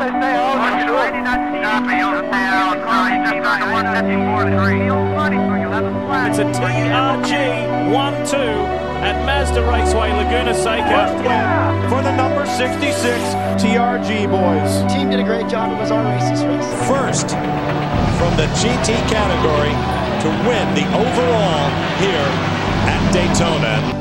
It's a TRG 1-2 at Mazda Raceway, Laguna Seca. For the number 66 TRG boys. The team did a great job. It was our race this race. First from the GT category to win the overall here at Daytona.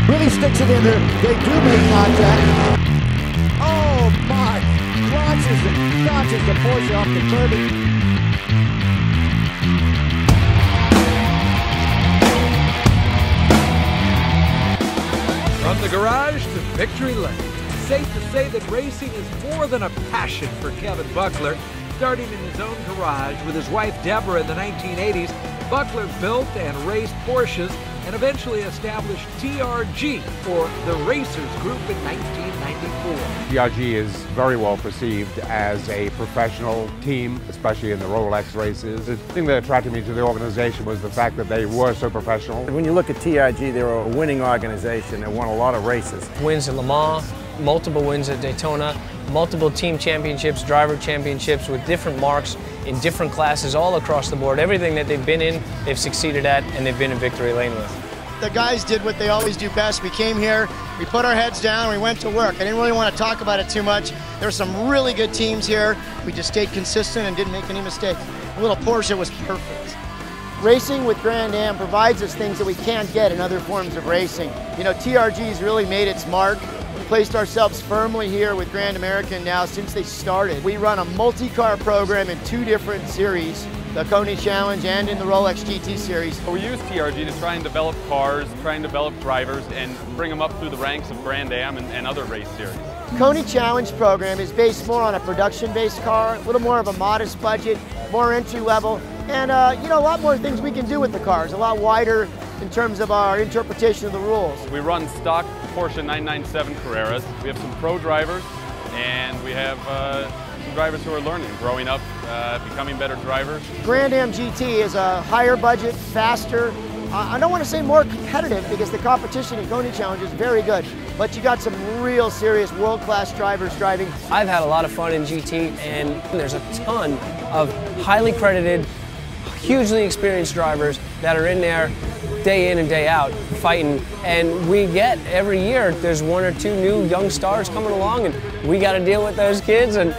Really sticks it in there. They do make contact. Oh my! Launches the Porsche off the curb. From the garage to victory lane, it's safe to say that racing is more than a passion for Kevin Buckler. Starting in his own garage with his wife Deborah in the 1980s, Buckler built and raced Porsches and eventually established TRG, or the Racers Group, in 1994. TRG is very well perceived as a professional team, especially in the Rolex races. The thing that attracted me to the organization was the fact that they were so professional. When you look at TRG, they're a winning organization that won a lot of races. Wins at Le Mans, multiple wins at Daytona, multiple team championships, driver championships with different marks in different classes all across the board. Everything that they've been in, they've succeeded at, and they've been in victory lane with. The guys did what they always do best. We came here, we put our heads down, we went to work. I didn't really want to talk about it too much. There were some really good teams here. We just stayed consistent and didn't make any mistakes. The little Porsche was perfect. Racing with Grand Am provides us things that we can't get in other forms of racing. You know, TRG's really made its mark. We placed ourselves firmly here with Grand American now since they started. We run a multi-car program in 2 different series, the Coney Challenge and in the Rolex GT series. We use TRG to try and develop cars, try and develop drivers, and bring them up through the ranks of Grand Am and other race series. Coney Challenge program is based more on a production-based car, a little more of a modest budget, more entry level, and you know, a lot more things we can do with the cars, a lot wider in terms of our interpretation of the rules. We run stock Porsche 997 Carreras. We have some pro drivers, and we have some drivers who are learning, growing up, becoming better drivers. Grand Am GT is a higher budget, faster. I don't want to say more competitive because the competition in Coney Challenge is very good, but you got some real serious world-class drivers driving. I've had a lot of fun in GT, and there's a ton of highly credited, hugely experienced drivers that are in there day in and day out fighting, and we get every year there's 1 or 2 new young stars coming along, and we got to deal with those kids, and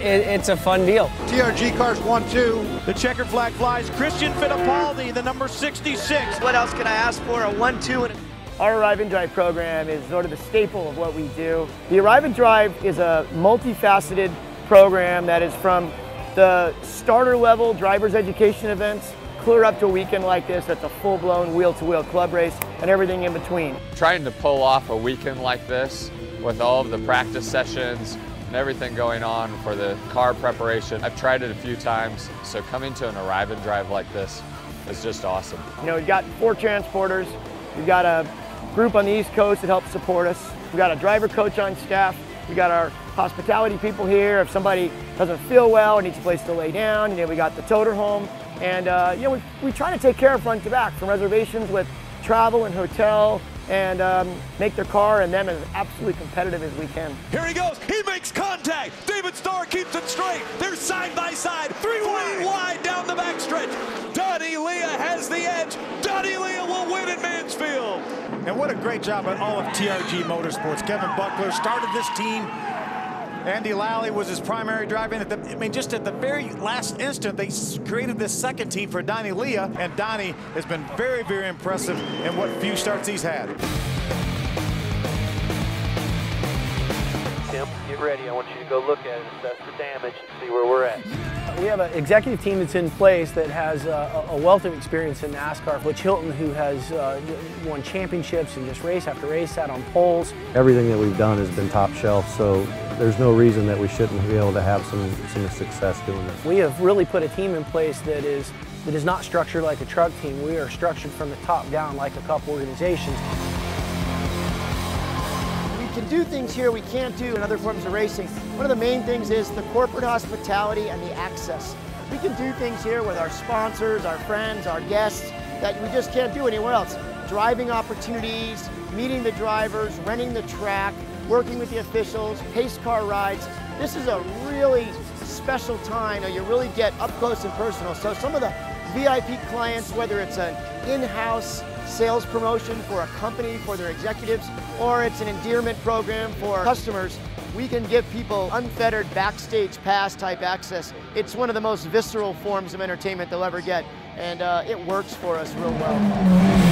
it's a fun deal. TRG cars 1-2. The checkered flag flies. Christian Fittipaldi, the number 66. What else can I ask for? A 1-2. Our Arrive and Drive program is sort of the staple of what we do. The Arrive and Drive is a multifaceted program that is from the starter level driver's education events clear up to a weekend like this that's a full-blown wheel-to-wheel club race and everything in between. Trying to pull off a weekend like this with all of the practice sessions and everything going on for the car preparation, I've tried it a few times, so coming to an Arrive and Drive like this is just awesome. You know, we've got 4 transporters, we've got a group on the East Coast that helps support us, we've got a driver coach on staff, we've got our hospitality people here. If somebody doesn't feel well or needs a place to lay down, you know, we got the toter home. And you know, we try to take care of front to back, from reservations with travel and hotel, and make their car and them as absolutely competitive as we can. Here he goes. He makes contact. David Starr keeps it straight. They're side by side. 3 wide down the backstretch. Donnie Leah has the edge. Donnie Leah will win at Mansfield. And what a great job on all of TRG Motorsports. Kevin Buckler started this team. Andy Lally was his primary driver. Just at the very last instant, they created this second team for Donnie Leah, and Donnie has been very, very impressive in what few starts he's had. Tim, get ready. I want you to go look at it, assess the damage, and see where we're at. We have an executive team that's in place that has a wealth of experience in NASCAR. Butch Hilton, who has won championships and just race after race, sat on poles. Everything that we've done has been top shelf, so there's no reason that we shouldn't be able to have some success doing this. We have really put a team in place that is not structured like a truck team. We are structured from the top down like a cup organization. We can can do things here we can't do in other forms of racing. One of the main things is the corporate hospitality and the access. We can do things here with our sponsors, our friends, our guests that we just can't do anywhere else. Driving opportunities, meeting the drivers, renting the track, working with the officials, pace car rides. This is a really special time. You really get up close and personal. So some of the VIP clients, whether it's an in-house sales promotion for a company, for their executives, or it's an endearment program for customers, we can give people unfettered backstage pass type access. It's one of the most visceral forms of entertainment they'll ever get, and it works for us real well.